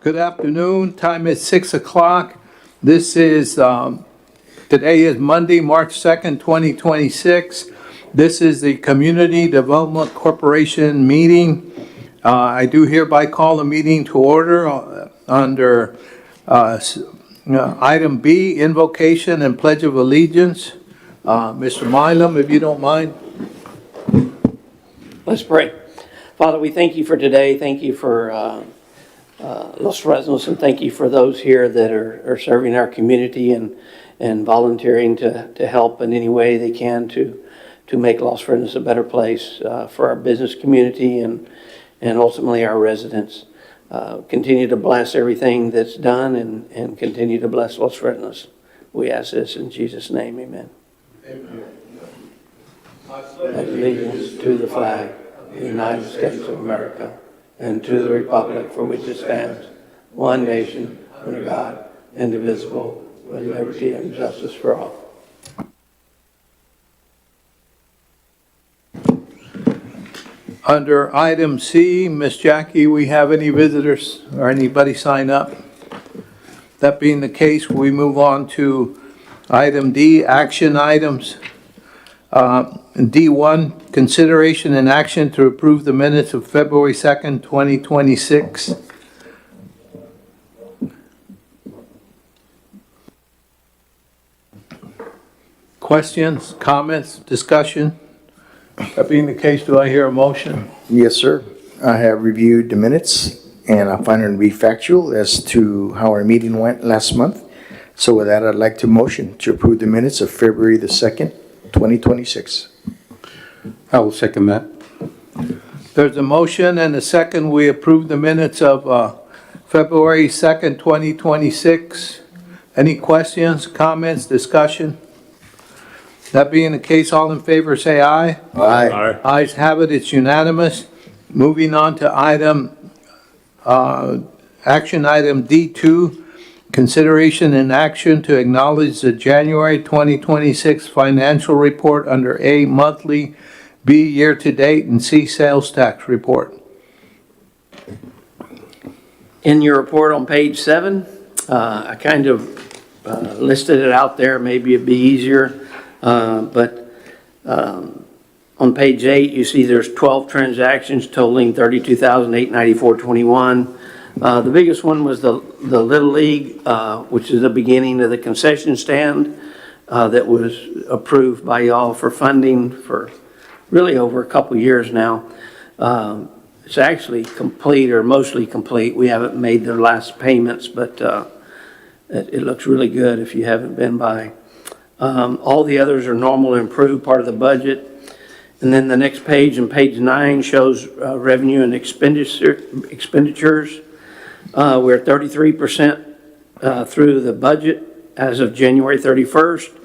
Good afternoon. Time is 6 o'clock. This is, today is Monday, March 2nd, 2026. This is the Community Development Corporation meeting. I do hereby call the meeting to order under item B, invocation and pledge of allegiance. Mr. Milam, if you don't mind. Let's pray. Father, we thank you for today. Thank you for Los Fresnos, and thank you for those here that are serving our community and volunteering to help in any way they can to make Los Fresnos a better place for our business community and ultimately our residents. Continue to bless everything that's done and continue to bless Los Fresnos. We ask this in Jesus' name, amen. Amen. Allegiance to the flag of the United States of America and to the republic for which it stands, one nation, under God, indivisible, with liberty and justice for all. Under item C, Miss Jackie, we have any visitors or anybody sign up? That being the case, we move on to item D, action items. D1, consideration and action to approve the minutes of February 2nd, 2026. Questions, comments, discussion? That being the case, do I hear a motion? Yes, sir. I have reviewed the minutes and I find them to be factual as to how our meeting went last month. So with that, I'd like to motion to approve the minutes of February the 2nd, 2026. I will second that. There's a motion and a second. We approve the minutes of February 2nd, 2026. Any questions, comments, discussion? That being the case, all in favor say aye. Aye. Ayes have it, it's unanimous. Moving on to action item D2, consideration and action to acknowledge the January 2026 financial report under A, monthly, B, year-to-date, and C, sales tax report. In your report on page 7, I kind of listed it out there. Maybe it'd be easier. But on page 8, you see there's 12 transactions totaling $32,894.21. The biggest one was the Little League, which is the beginning of the concession stand that was approved by y'all for funding for really over a couple years now. It's actually complete or mostly complete. We haven't made the last payments, but it looks really good if you haven't been by. All the others are normal and improved, part of the budget. And then the next page, on page 9, shows revenue and expenditures. We're 33% through the budget as of January 31st.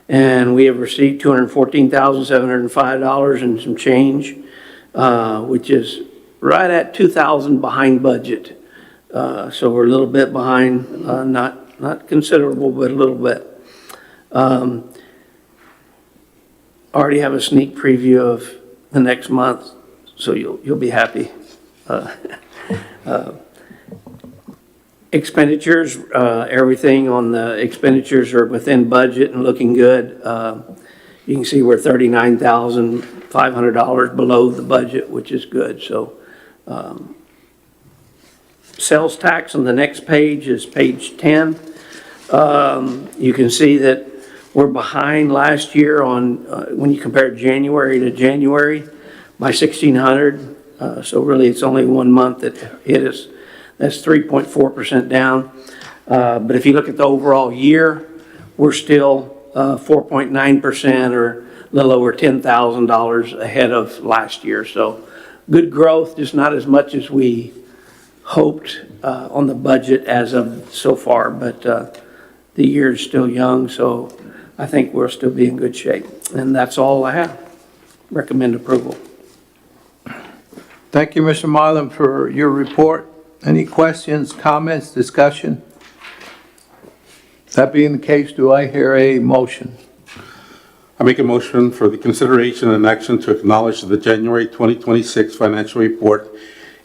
And we have received $214,705 and some change, which is right at $2,000 behind budget. So we're a little bit behind, not considerable, but a little bit. Already have a sneak preview of the next month, so you'll be happy. Expenditures, everything on the expenditures are within budget and looking good. You can see we're $39,500 below the budget, which is good. So sales tax on the next page is page 10. You can see that we're behind last year on when you compare January to January by $1,600. So really it's only 1 month that hit us. That's 3.4% down. But if you look at the overall year, we're still 4.9% or a little over $10,000 ahead of last year. So good growth, just not as much as we hoped on the budget as of so far. But the year is still young, so I think we'll still be in good shape. And that's all I have. Recommend approval. Thank you, Mr. Milam, for your report. Any questions, comments, discussion? That being the case, do I hear a motion? I make a motion for the consideration and action to acknowledge the January 2026 financial report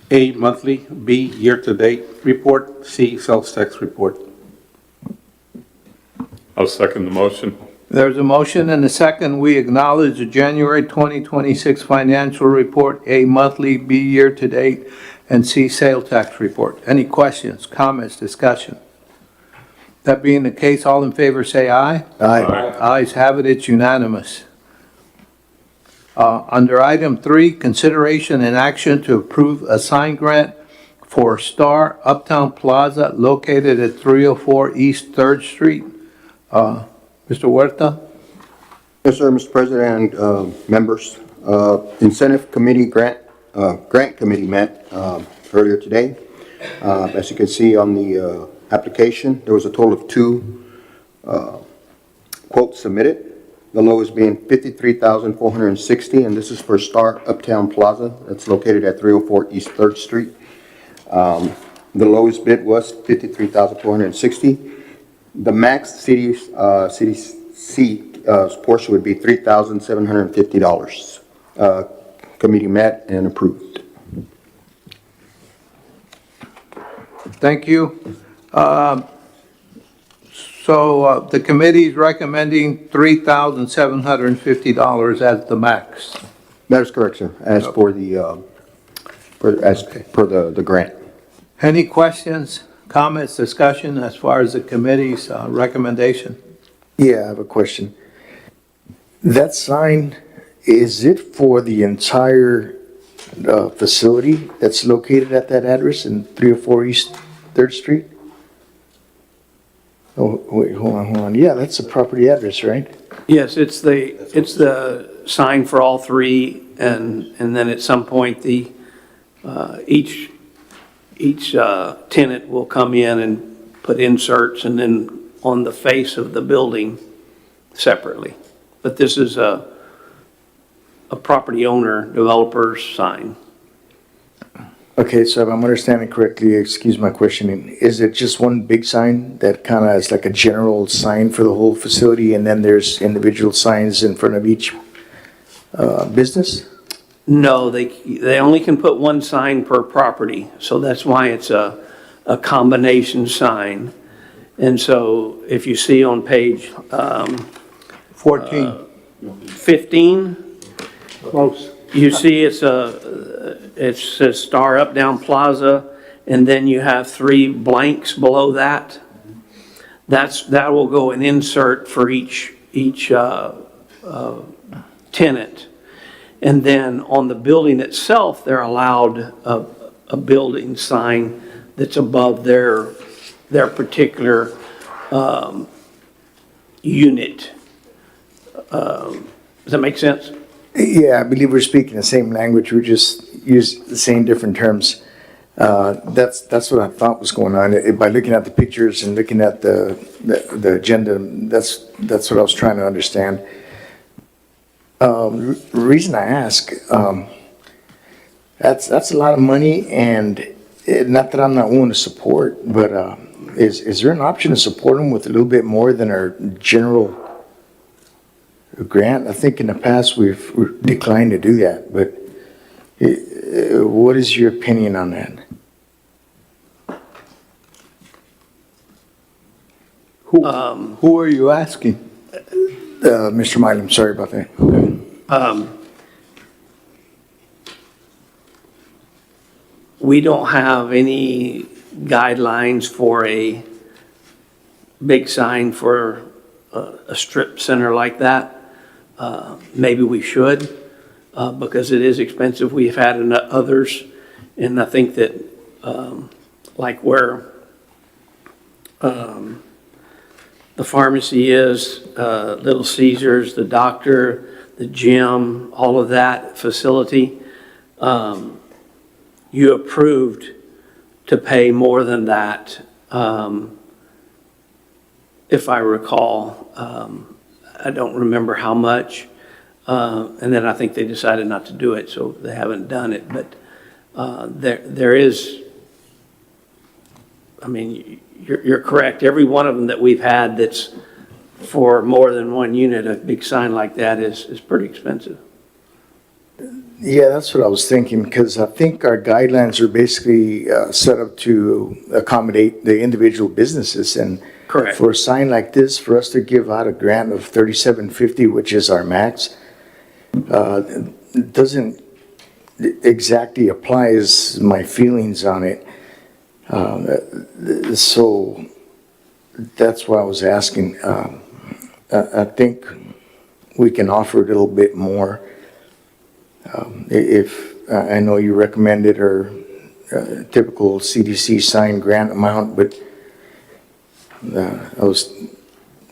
A, monthly, B, year-to-date report, C, sales tax report. I'll second the motion. There's a motion and a second. We acknowledge the January 2026 financial report, A, monthly, B, year-to-date, and C, sales tax report. Any questions, comments, discussion? That being the case, all in favor say aye. Aye. Ayes have it, it's unanimous. Under item 3, consideration and action to approve a sign grant for Star Uptown Plaza located at 304 East 3rd Street. Mr. Huerta? Yes, sir, Mr. President and members. Incentive Committee Grant Committee met earlier today. As you can see on the application, there was a total of 2 quotes submitted. The lowest being $53,460, and this is for Star Uptown Plaza that's located at 304 East 3rd Street. The lowest bid was $53,460. The max CDC portion would be $3,750. Committee met and approved. Thank you. So the committee is recommending $3,750 as the max. That is correct, sir, as for the, per the grant. Any questions, comments, discussion as far as the committee's recommendation? Yeah, I have a question. That sign, is it for the entire facility that's located at that address in 304 East 3rd Street? Oh, wait, hold on. Yeah, that's the property address, right? Yes, it's the sign for all 3, and then at some point, each tenant will come in and put inserts, and then on the face of the building separately. But this is a property owner, developer's sign. Okay, so if I'm understanding correctly, excuse my questioning, is it just one big sign that kind of is like a general sign for the whole facility, and then there's individual signs in front of each business? No, they only can put 1 sign per property, so that's why it's a combination sign. And so if you see on page 14. 15, Close. you see it says Star Uptown Plaza, and then you have 3 blanks below that. That will go an insert for each tenant. And then on the building itself, they're allowed a building sign that's above their particular unit. Does that make sense? Yeah, I believe we're speaking the same language, we just use the same different terms. That's what I thought was going on. By looking at the pictures and looking at the agenda, that's what I was trying to understand. Reason I ask, that's a lot of money, and not that I'm not willing to support, but is there an option to support them with a little bit more than our general grant? I think in the past we've declined to do that, but what is your opinion on that? Who are you asking? Mr. Milam, sorry about that. We don't have any guidelines for a big sign for a strip center like that. Maybe we should, because it is expensive. We've had others, and I think that like where the pharmacy is, Little Caesars, the doctor, the gym, all of that facility, you approved to pay more than that, if I recall. I don't remember how much. And then I think they decided not to do it, so they haven't done it. But there is, I mean, you're correct. Every one of them that we've had that's for more than 1 unit, a big sign like that is pretty expensive. Yeah, that's what I was thinking, because I think our guidelines are basically set up to accommodate the individual businesses. And Correct. for a sign like this, for us to give out a grant of $3,750, which is our max, doesn't exactly apply as my feelings on it. So that's why I was asking. I think we can offer a little bit more. If, I know you recommended our typical CDC sign grant amount, but I was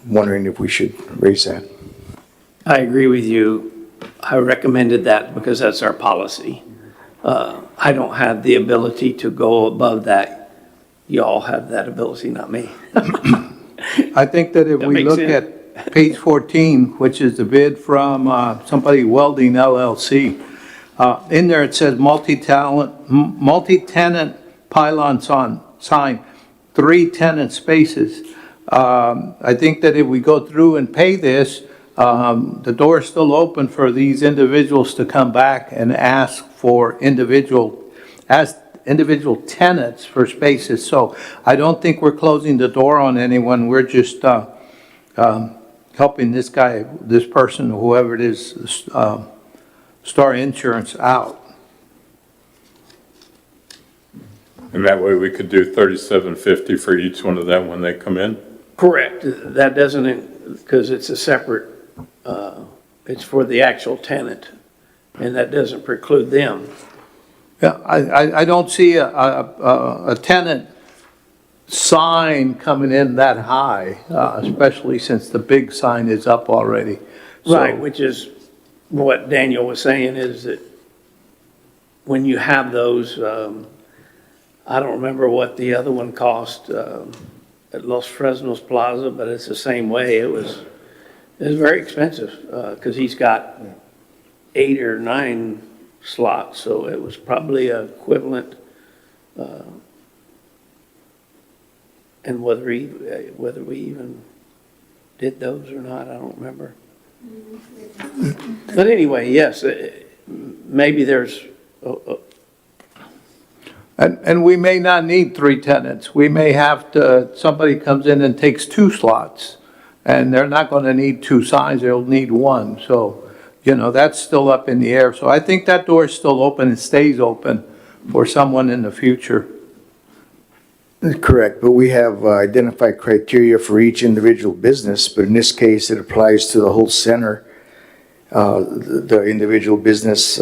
wondering if we should raise that. I agree with you. I recommended that because that's our policy. I don't have the ability to go above that. Y'all have that ability, not me. I think that if That we makes look sense. at page 14, which is the bid from somebody Welding LLC, in there it says multi-tenant pylon sign, 3 tenant spaces. I think that if we go through and pay this, the door is still open for these individuals to come back and ask for individual tenants for spaces. So I don't think we're closing the door on anyone. We're just helping this guy, this person, whoever it is, Star Insurance out. And that way we could do $3,750 for each one of them when they come in? Correct. That doesn't, because it's a separate, it's for the actual tenant, and that doesn't preclude them. Yeah, I don't see a tenant sign coming in that high, especially since the big sign is up already. So- Right, which is what Daniel was saying, is that when you have those, I don't remember what the other one cost at Los Fresnos Plaza, but it's the same way. It was very expensive because he's got 8 or 9 slots, so it was probably equivalent. And whether we even did those or not, I don't remember. But anyway, yes, maybe there's, And we may not need 3 tenants. We may have to, somebody comes in and takes 2 slots, and they're not going to need 2 signs, they'll need 1. So, that's still up in the air. So I think that door is still open and stays open for someone in the future. Correct, but we have identified criteria for each individual business, but in this case, it applies to the whole center. The individual business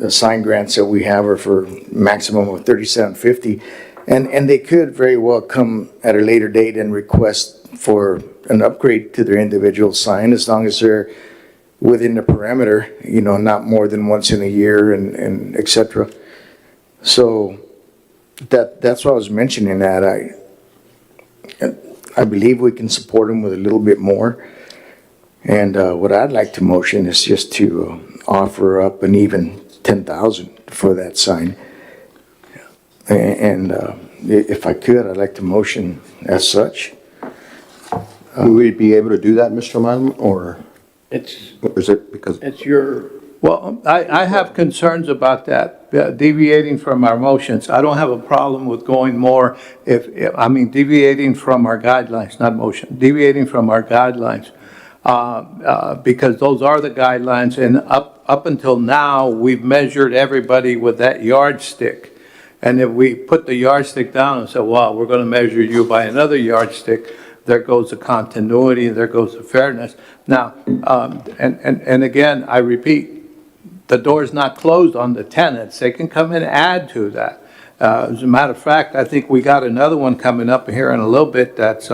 sign grants that we have are for maximum of $3,750. And they could very well come at a later date and request for an upgrade to their individual sign, as long as they're within the parameter, not more than once in a year and et cetera. So that's why I was mentioning that. I believe we can support them with a little bit more. And what I'd like to motion is just to offer up an even $10,000 for that sign. And if I could, I'd like to motion as such. Will we be able to do that, Mr. Malum, or it's is it because? your, Well, I have concerns about that, deviating from our motions. I don't have a problem with going more deviating from our guidelines, not motion, deviating from our guidelines. Because those are the guidelines, and up until now, we've measured everybody with that yardstick. And if we put the yardstick down and say, well, we're going to measure you by another yardstick, there goes the continuity, there goes the fairness. Now, and again, I repeat, the door's not closed on the tenants. They can come and add to that. As a matter of fact, I think we got another one coming up here in a little bit that's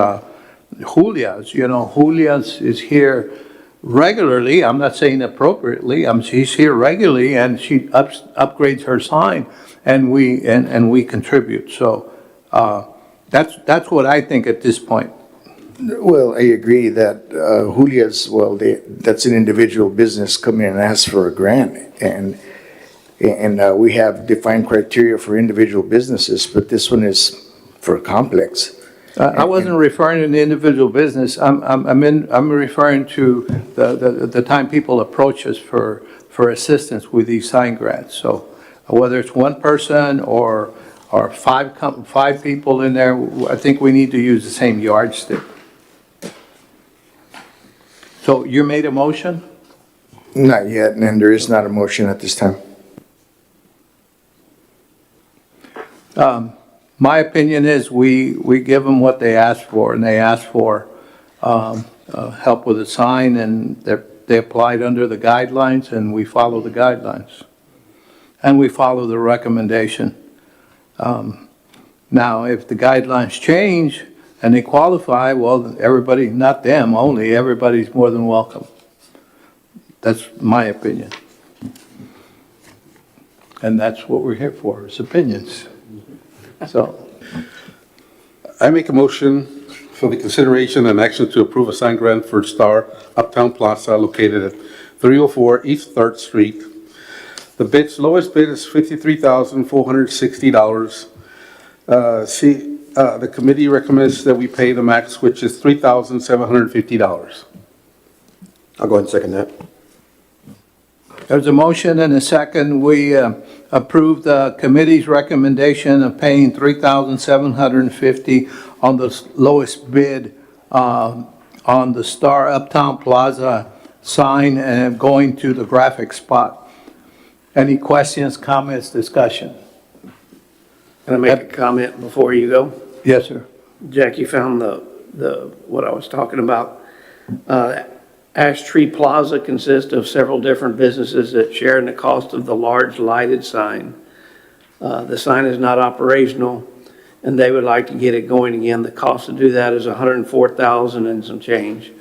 Julia's. Julia's is here regularly. I'm not saying appropriately. She's here regularly, and she upgrades her sign, and we contribute. So that's what I think at this point. Well, I agree that Julia's, that's an individual business coming in and ask for a grant. And we have defined criteria for individual businesses, but this one is for a complex. I wasn't referring to the individual business. I'm referring to the time people approach us for for assistance with these sign grants. So whether it's one person or five people in there, I think we need to use the same yardstick. So you made a motion? Not yet, and there is not a motion at this time. My opinion is we give them what they asked for, and they asked for help with a sign, and they applied under the guidelines, and we follow the guidelines. And we follow the recommendation. Now, if the guidelines change and they qualify, well, everybody, not them only, everybody's more than welcome. That's my opinion. And that's what we're here for, is opinions. So, I make a motion for the consideration and action to approve a sign grant for Star Uptown Plaza located at 304 East 3rd Street. The lowest bid is $53,460. The committee recommends that we pay the max, which is $3,750. I'll go ahead and second that. there's a motion and a second. We approve the committee's recommendation of paying $3,750 on the lowest bid on the Star Uptown Plaza sign and going to the graphic spot. Any questions, comments, discussion? Can I make a comment before you go? Yes, sir. Jack, you found what I was talking about. Ash Tree Plaza consists of several different businesses that share in the cost of the large lighted sign. The sign is not operational, and they would like to get it going again. The cost to do that is $104,000 and some change.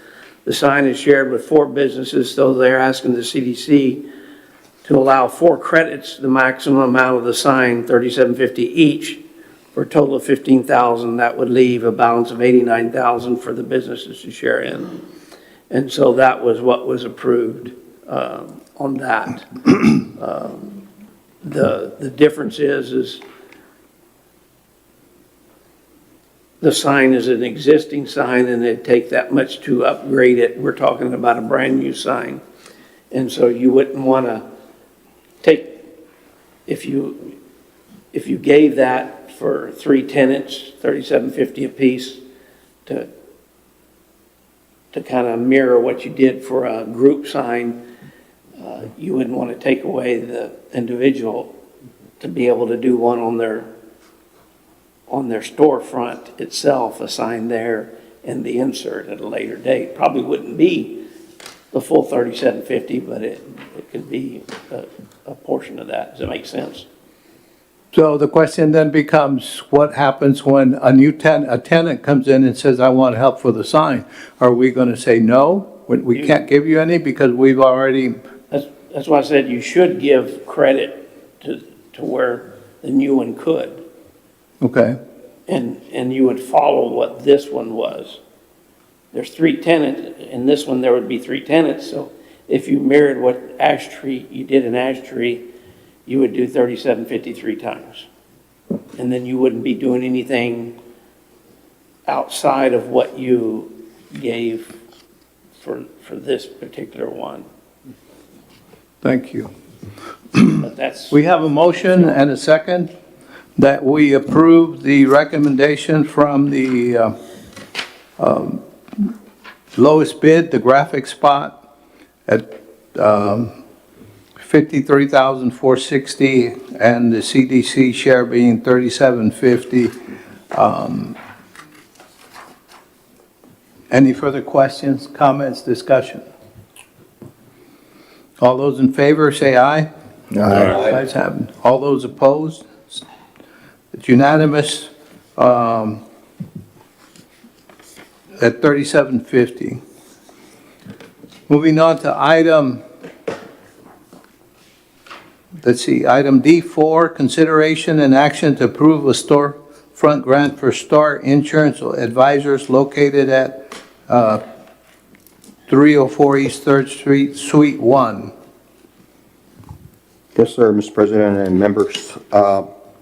The sign is shared with 4 businesses, so they're asking the CDC to allow 4 credits, the maximum amount of the sign, $37.50 each, for a total of $15,000. That would leave a balance of $89,000 for the businesses to share in. And so that was what was approved on that. The difference is the sign is an existing sign, and it'd take that much to upgrade it. We're talking about a brand-new sign. And so you wouldn't want to take, if you gave that for 3 tenants, $37.50 apiece, to kind of mirror what you did for a group sign, you wouldn't want to take away the individual to be able to do one on their storefront itself, a sign there, and the insert at a later date. Probably wouldn't be the full $37.50, but it could be a portion of that. Does that make sense? So the question then becomes, what happens when a tenant comes in and says, I want help for the sign? Are we going to say no? We can't give you any because we've already, That's why I said you should give credit to where the new one could. okay, And you would follow what this one was. There's 3 tenants. In this one, there would be 3 tenants. So if you mirrored what you did in Ash Tree, you would do $37.50 3 times. And then you wouldn't be doing anything outside of what you gave for this particular one. thank you. But that's, We have a motion and a second that we approve the recommendation from the lowest bid, the graphic spot, at $53,460, and the CDC share being $37.50. Any further questions, comments, discussion? All those in favor, say aye. Ayes have it. All those opposed? It's unanimous at $37.50. Moving on to item D4, consideration and action to approve a storefront grant for Star Insurance Advisors located at 304 East 3rd Street, Suite 1. Yes, sir, Mr. President and members.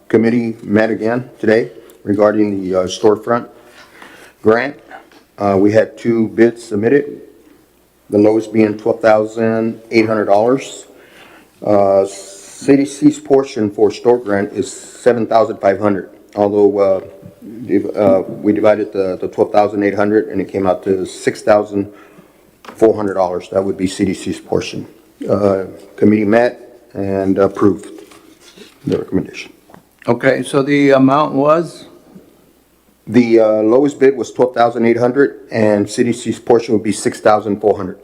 Committee met again today regarding the storefront grant. We had 2 bids submitted, the lowest being $12,800. CDC's portion for store grant is $7,500, although we divided the $12,800 and it came out to $6,400. That would be CDC's portion. Committee met and approved the recommendation. Okay, so the amount was? The lowest bid was $12,800 and CDC's portion would be $6,400.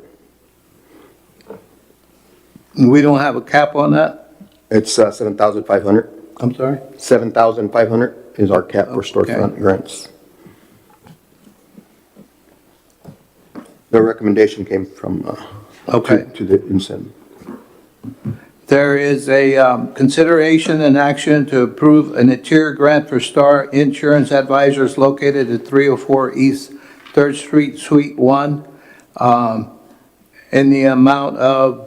We don't have a cap on that? It's $7,500. I'm sorry? $7,500 is our cap for storefront grants. The recommendation came from, Okay. to the incentive. There is a consideration and action to approve an interior grant for Star Insurance Advisors located at 304 East 3rd Street, Suite 1, in the amount of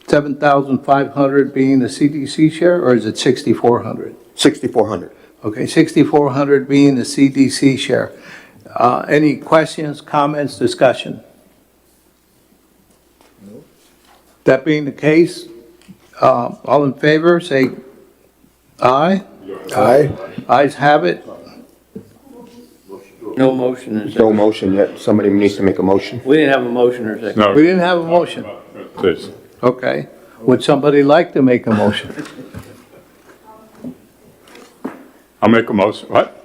$7,500 being the CDC share, or is it $6,400? $6,400. Okay, $6,400 being the CDC share. Any questions, comments, discussion? That being the case, all in favor, say aye. Aye. Ayes have it. No motion is No motion yet. Somebody needs to make a motion. We didn't have a motion or second. No, We didn't have a motion. please. Okay. Would somebody like to make a motion? I'll make a motion, what?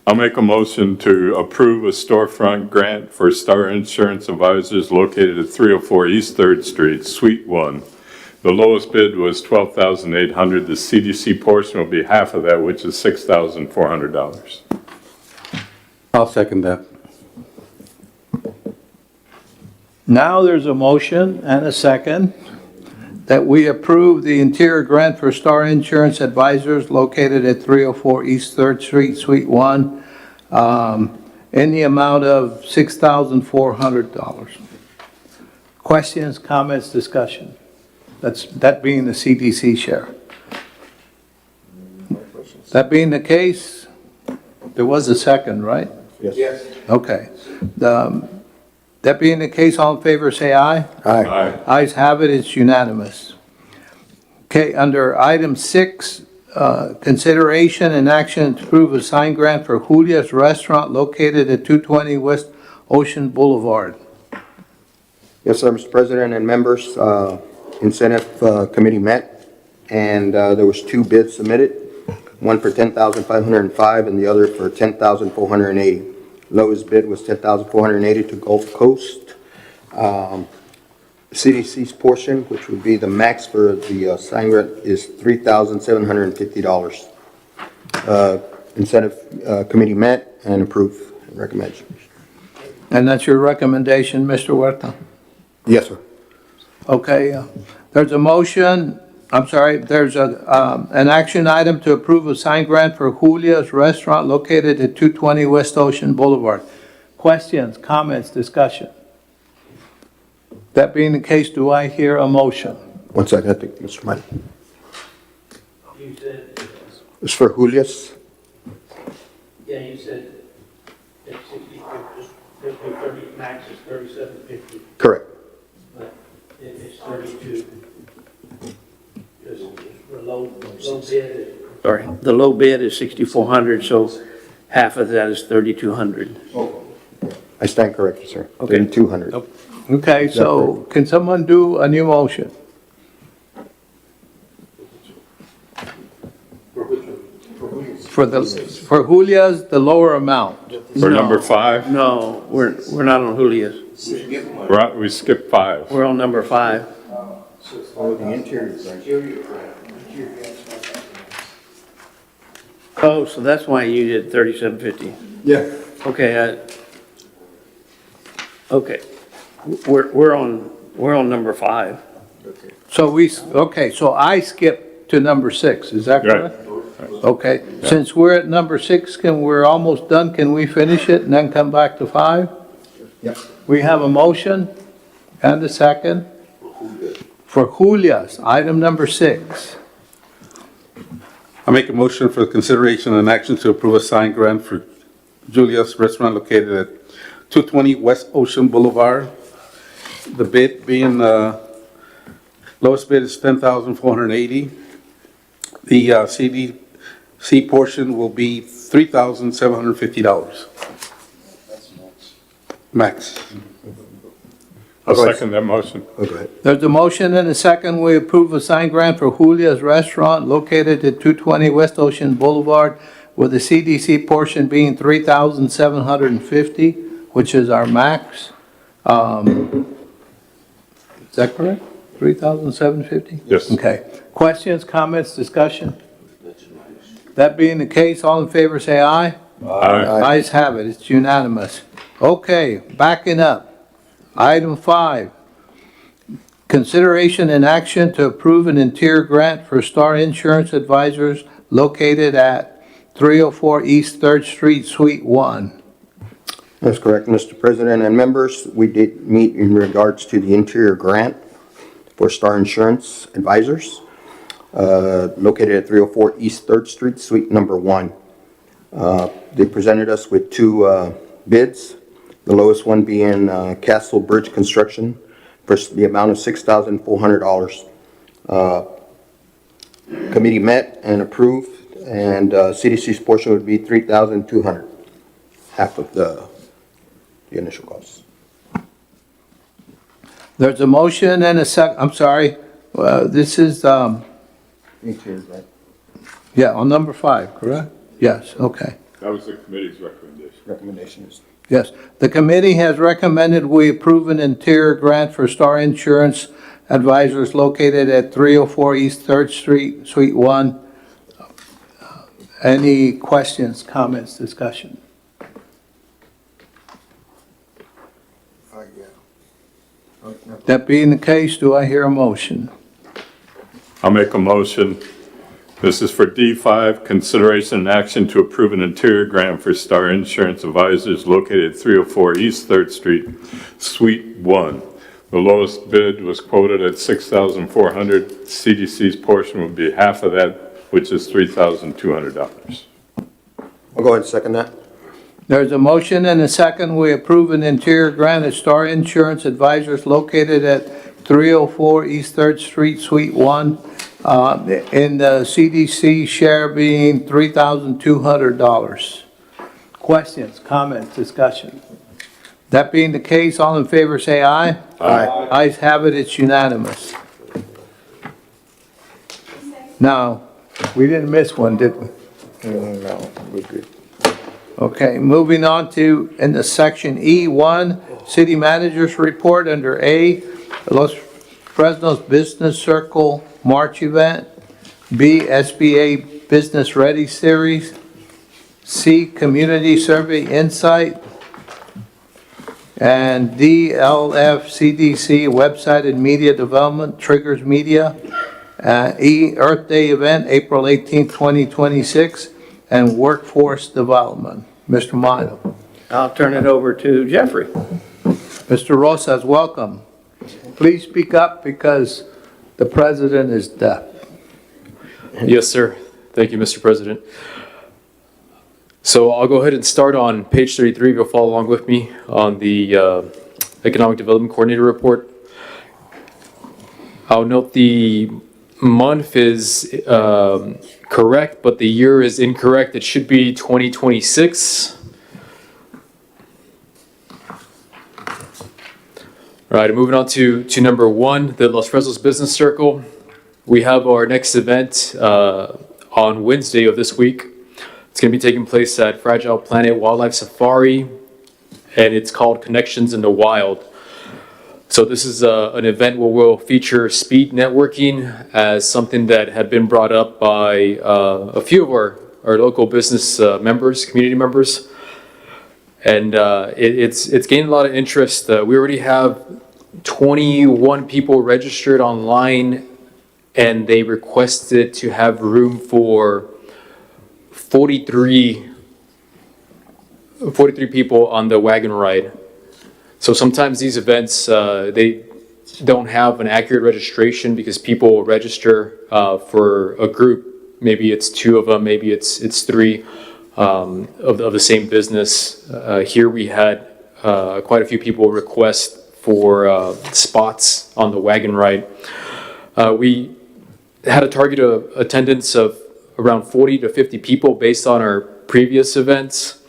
I'll make a motion to approve a storefront grant for Star Insurance Advisors located at 304 East 3rd Street, Suite 1. The lowest bid was $12,800. The CDC portion will be half of that, which is $6,400. I'll second that. Now there's a motion and a second that we approve the interior grant for Star Insurance Advisors located at 304 East 3rd Street, Suite 1, in the amount of $6,400. Questions, comments, discussion? That being the CDC share. That being the case, there was a second, right? Yes. Okay. That being the case, all in favor, say aye. Aye. Aye. Ayes have it, it's unanimous. Okay, under item 6, consideration and action to approve a sign grant for Julia's Restaurant located at 220 West Ocean Boulevard. Yes, sir, Mr. President and members, incentive committee met, and there was 2 bids submitted, one for $10,505 and the other for $10,480. Lowest bid was $10,480 to Gulf Coast. CDC's portion, which would be the max for the sign grant, is $3,750. Incentive committee met and approved recommendation. And that's your recommendation, Mr. Huerta? Yes, sir. Okay, there's a motion, there's an action item to approve a sign grant for Julia's Restaurant located at 220 West Ocean Boulevard. Questions, comments, discussion? That being the case, do I hear a motion? One second, I think, Mr. Miley. You said, It's for Julius. yeah, you said it's 60, just 30, max is 3750, Correct. but it's 32. Just the low bid. Sorry, the low bid is 6,400, so half of that is 3,200. I stand corrected, sir. Okay. 3,200. Okay, so can someone do a new motion? For Julia's, the lower amount. For No. number 5, No, we're not on Julia's. we skipped 5. We're on number 5. Oh, so that's why you did 3750. Yeah. Okay, okay. We're on number 5. So I skipped to number 6, is that Right. correct? Okay, since we're at number 6, we're almost done, can we finish it and then come back to 5? Yep. We have a motion and a second for Julia's, item number 6. I make a motion for consideration and action to approve a sign grant for Julia's Restaurant located at 220 West Ocean Boulevard The bid being, lowest bid is $10,480. The CDC portion will be $3,750. Max. I'll second that motion. Oh, go ahead. There's a motion and a second. We approve a sign grant for Julia's Restaurant located at 220 West Ocean Boulevard, with the CDC portion being $3,750, which is our max. Is that correct? $3,750? Yes. Okay. Questions, comments, discussion? That being the case, all in favor say aye. Aye. Ayes have it, it's unanimous. Okay, backing up. Item 5, consideration and action to approve an interior grant for Star Insurance Advisors located at 304 East 3rd Street, Suite 1. That's correct, Mr. President and members. We did meet in regards to the interior grant for Star Insurance Advisors, located at 304 East 3rd Street, Suite number 1. They presented us with 2 bids, the lowest one being Castle Bridge Construction for the amount of $6,400. Committee met and approved, and CDC's portion would be $3,200, half of the initial cost. There's a motion and a I'm sorry, this is, Interior grant. yeah, on number 5, correct? Yes, okay. That was the committee's recommendation. Recommendations. Yes, the committee has recommended we approve an interior grant for Star Insurance Advisors located at 304 East 3rd Street, Suite 1. Any questions, comments, discussion? That being the case, do I hear a motion? I'll make a motion. This is for D5, consideration and action to approve an interior grant for Star Insurance Advisors located at 304 East 3rd Street, Suite 1. The lowest bid was quoted at $6,400. CDC's portion would be half of that, which is $3,200. I'll go ahead and second that. There's a motion and a second. We approve an interior grant at Star Insurance Advisors located at 304 East 3rd Street, Suite 1. In the CDC share being $3,200. Questions, comments, discussion? That being the case, all in favor say aye. Aye. Ayes have it, it's unanimous. Now, we didn't miss one, did we? No, we're good. Okay, moving on to, in the section E1, City Manager's Report under A, Los Fresnos Business Circle March event. B, SBA Business Ready Series. C, Community Survey Insight. And D, LFCDC Website and Media Development, Triggers Media. E, Earth Day event, April 18th, 2026. And Workforce Development. Mr. Mino. I'll turn it over to Jeffrey. Mr. Rosas, welcome. Please speak up because the president is deaf. Yes, sir. Thank you, Mr. President. So I'll go ahead and start on page 33. You'll follow along with me on the Economic Development Coordinator report. I'll note the month is correct, but the year is incorrect. It should be 2026. All right, moving on to number 1, the Los Fresnos Business Circle. We have our next event on Wednesday of this week. It's going to be taking place at Fragile Planet Wildlife Safari, and it's called Connections in the Wild. So this is an event where we'll feature speed networking as something that had been brought up by a few of our local business members, community members. And it's gained a lot of interest. We already have 21 people registered online, and they requested to have room for 43 people on the wagon ride. So sometimes these events, they don't have an accurate registration because people register for a group. Maybe it's 2 of them, maybe it's 3 of the same business. Here we had quite a few people request for spots on the wagon ride. We had a target of attendance of around 40 to 50 people based on our previous events.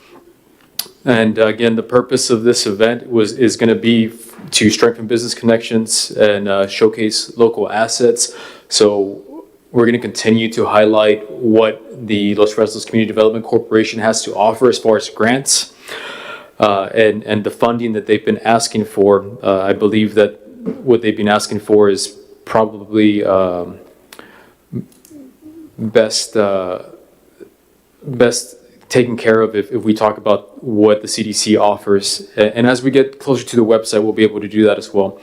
And again, the purpose of this event is going to be to strengthen business connections and showcase local assets. So we're going to continue to highlight what the Los Fresnos Community Development Corporation has to offer as far as grants and the funding that they've been asking for. I believe that what they've been asking for is probably best taken care of if we talk about what the CDC offers. And as we get closer to the website, we'll be able to do that as well.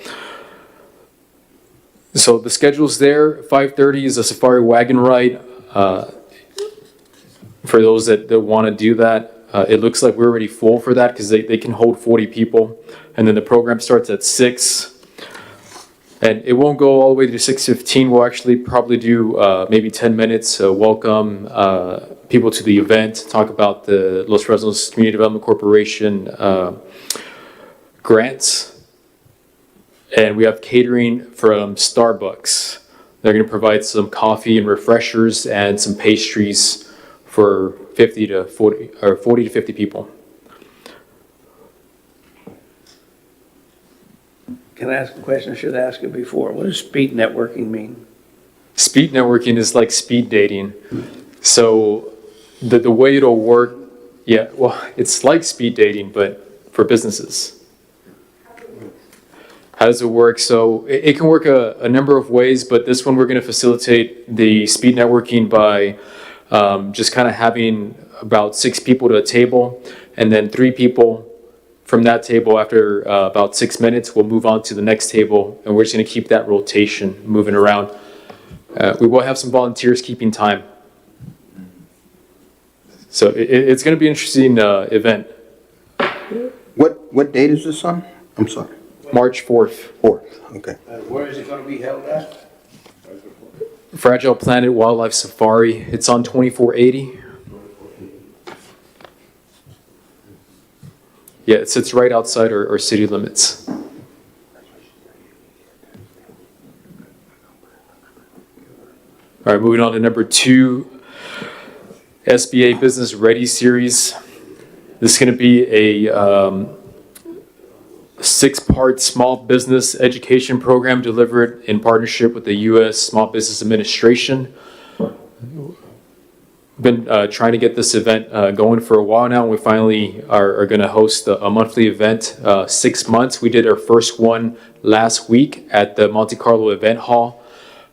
So the schedule's there. 5:30 is a safari wagon ride. For those that want to do that, it looks like we're already full for that because they can hold 40 people. And then the program starts at 6. And it won't go all the way to 6:15. We'll actually probably do maybe 10 minutes, welcome people to the event, talk about the Los Fresnos Community Development Corporation grants. And we have catering from Starbucks. They're going to provide some coffee and refreshers and some pastries for 40 to 50 people. Can I ask a question? I should ask it before. What does speed networking mean? Speed networking is like speed dating. So the way it'll work, yeah, well, it's like speed dating, but for businesses. How does it work? So it can work a number of ways, but this one we're going to facilitate the speed networking by just kind of having about 6 people to a table, and then 3 people from that table after about 6 minutes, we'll move on to the next table, and we're just going to keep that rotation moving around. We will have some volunteers keeping time. So it's going to be an interesting event. What date is this on? I'm sorry. March 4th. 4th, okay. Where is it going to be held at? Fragile Planet Wildlife Safari. It's on 2480. Yeah, it sits right outside our city limits. All right, moving on to number 2, SBA Business Ready Series. This is going to be a 6-part small business education program delivered in partnership with the U.S. Small Business Administration. Been trying to get this event going for a while now, and we finally are going to host a monthly event, 6 months. We did our first one last week at the Monte Carlo Event Hall,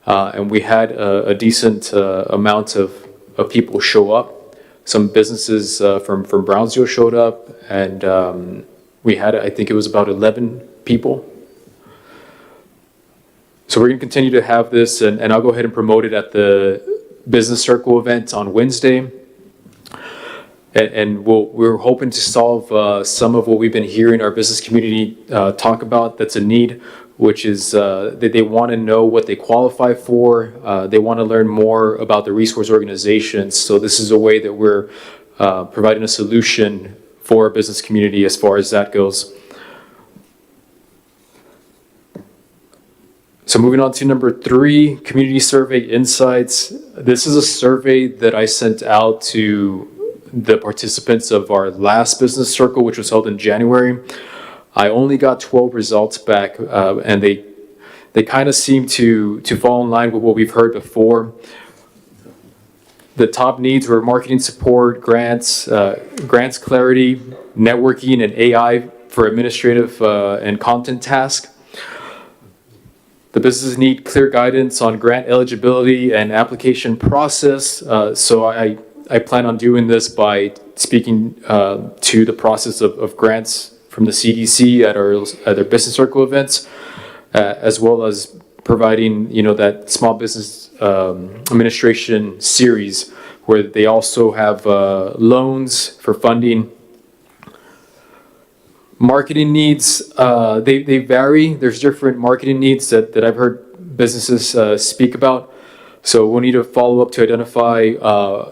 and we had a decent amount of people show up. Some businesses from Brownsville showed up, and we had, I think it was about 11 people. So we're going to continue to have this, and I'll go ahead and promote it at the Business Circle event on Wednesday. And we're hoping to solve some of what we've been hearing our business community talk about that's a need, which is that they want to know what they qualify for. They want to learn more about the resource organizations. So this is a way that we're providing a solution for our business community as far as that goes. So moving on to number 3, Community Survey Insights. This is a survey that I sent out to the participants of our last business circle, which was held in January. I only got 12 results back, and they kind of seem to fall in line with what we've heard before. The top needs were marketing support, grants clarity, networking, and AI for administrative and content tasks. The businesses need clear guidance on grant eligibility and application process. So I plan on doing this by speaking to the process of grants from the CDC at our business circle events, as well as providing that small business administration series where they also have loans for funding. Marketing needs, they vary. There's different marketing needs that I've heard businesses speak about. So we'll need to follow up to identify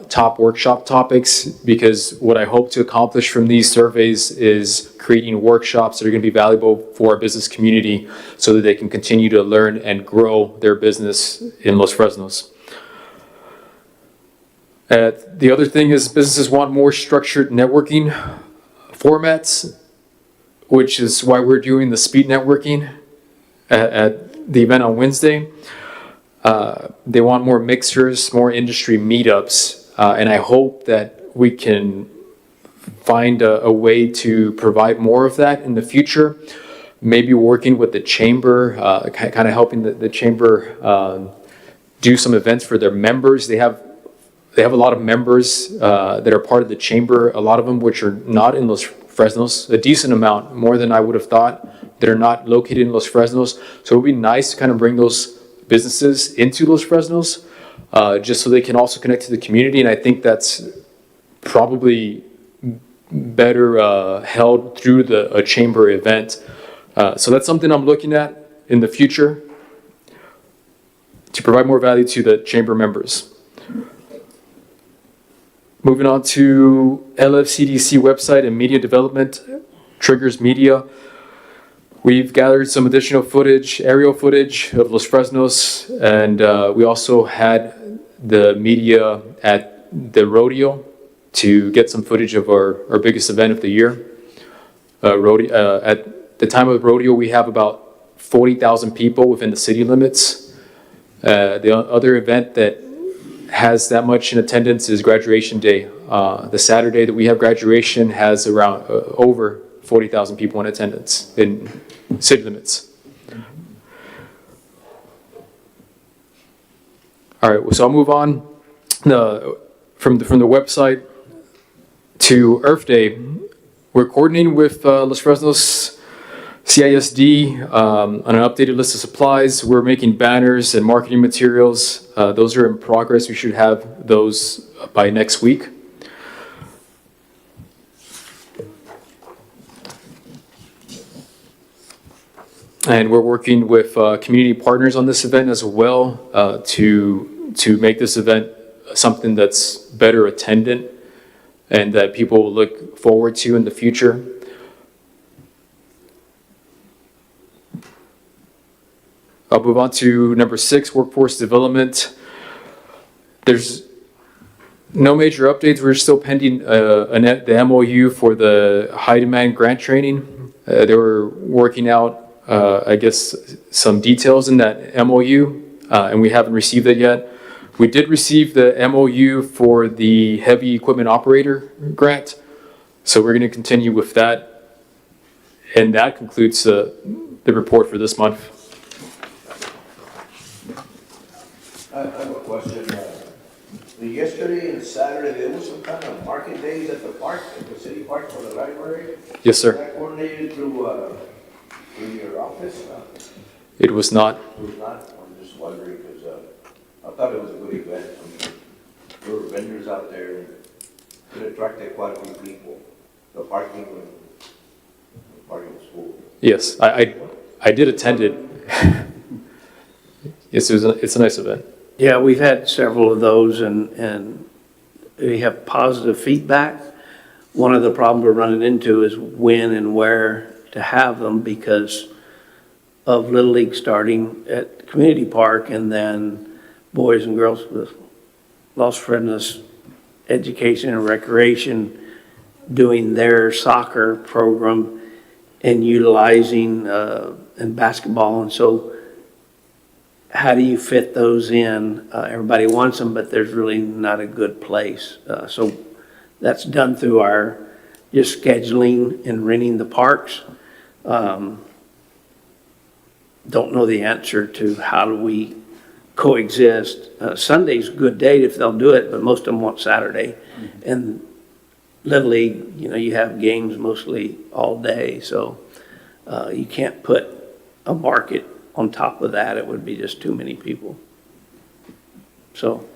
top workshop topics, because what I hope to accomplish from these surveys is creating workshops that are going to be valuable for our business community so that they can continue to learn and grow their business in Los Fresnos. The other thing is businesses want more structured networking formats, which is why we're doing the speed networking at the event on Wednesday. They want more mixers, more industry meetups, and I hope that we can find a way to provide more of that in the future. Maybe working with the chamber, kind of helping the chamber do some events for their members. They have a lot of members that are part of the chamber, a lot of them which are not in Los Fresnos, a decent amount, more than I would have thought, that are not located in Los Fresnos. So it would be nice to kind of bring those businesses into Los Fresnos, just so they can also connect to the community. And I think that's probably better held through a chamber event. So that's something I'm looking at in the future to provide more value to the chamber members. Moving on to LFCDC website and media development, Triggers Media. We've gathered some additional footage, aerial footage of Los Fresnos, and we also had the media at the rodeo to get some footage of our biggest event of the year. At the time of the rodeo, we have about 40,000 people within the city limits. The other event that has that much in attendance is graduation day. The Saturday that we have graduation has around over 40,000 people in attendance in city limits. All right, so I'll move on from the website to Earth Day. We're coordinating with Los Fresnos CISD on an updated list of supplies. We're making banners and marketing materials. Those are in progress. We should have those by next week. And we're working with community partners on this event as well to make this event something that's better attended and that people will look forward to in the future. I'll move on to number 6, workforce development. There's no major updates. We're still pending the MOU for the high demand grant training. They were working out, I guess, some details in that MOU, and we haven't received it yet. We did receive the MOU for the heavy equipment operator grant, so we're going to continue with that. And that concludes the report for this month. I have a question. Yesterday and Saturday, there was some kind of market days at the park, at the city park for the library. Yes, sir. Was that coordinated through your office? It was not. It was not? I'm just wondering, because I thought it was a good event. I mean, there were vendors out there, and it attracted quite a few people. The parking was full. Yes, I did attend it. Yes, it's a nice event. Yeah, we've had several of those and we have positive feedback. One of the problems we're running into is when and where to have them because of Little League starting at Community Park and then Boys and Girls with Los Fresnos Education and Recreation doing their soccer program and utilizing and basketball. And so how do you fit those in? Everybody wants them, but there's really not a good place. So that's done through our just scheduling and renting the parks. Don't know the answer to how do we coexist. Sunday's a good date if they'll do it, but most of them want Saturday. And Little League, you have games mostly all day, so you can't put a market on top of that. It would be just too many people. So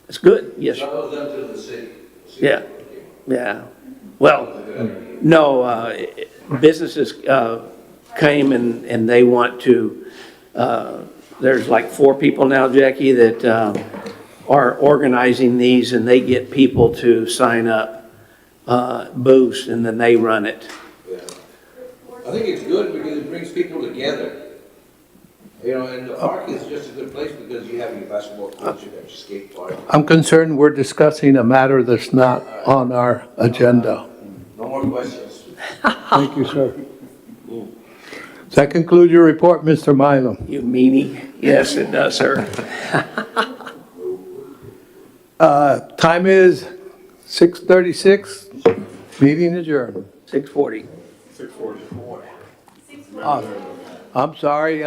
it's good. Yes. That was done through the city. Yeah. Yeah. Well, no, businesses came and they want to, there's like 4 people now, Jackie, that are organizing these and they get people to sign up booths and then they run it. I think it's good because it brings people together. You know, and the park is just a good place because you have your basketball courts, you have your skate park. I'm concerned we're discussing a matter that's not on our agenda. No more questions. Thank you, sir. Does that conclude your report, Mr. Mylum? You meanie. Yes, it does, sir. Time is 6:36. Meeting adjourned. 6:40. I'm sorry.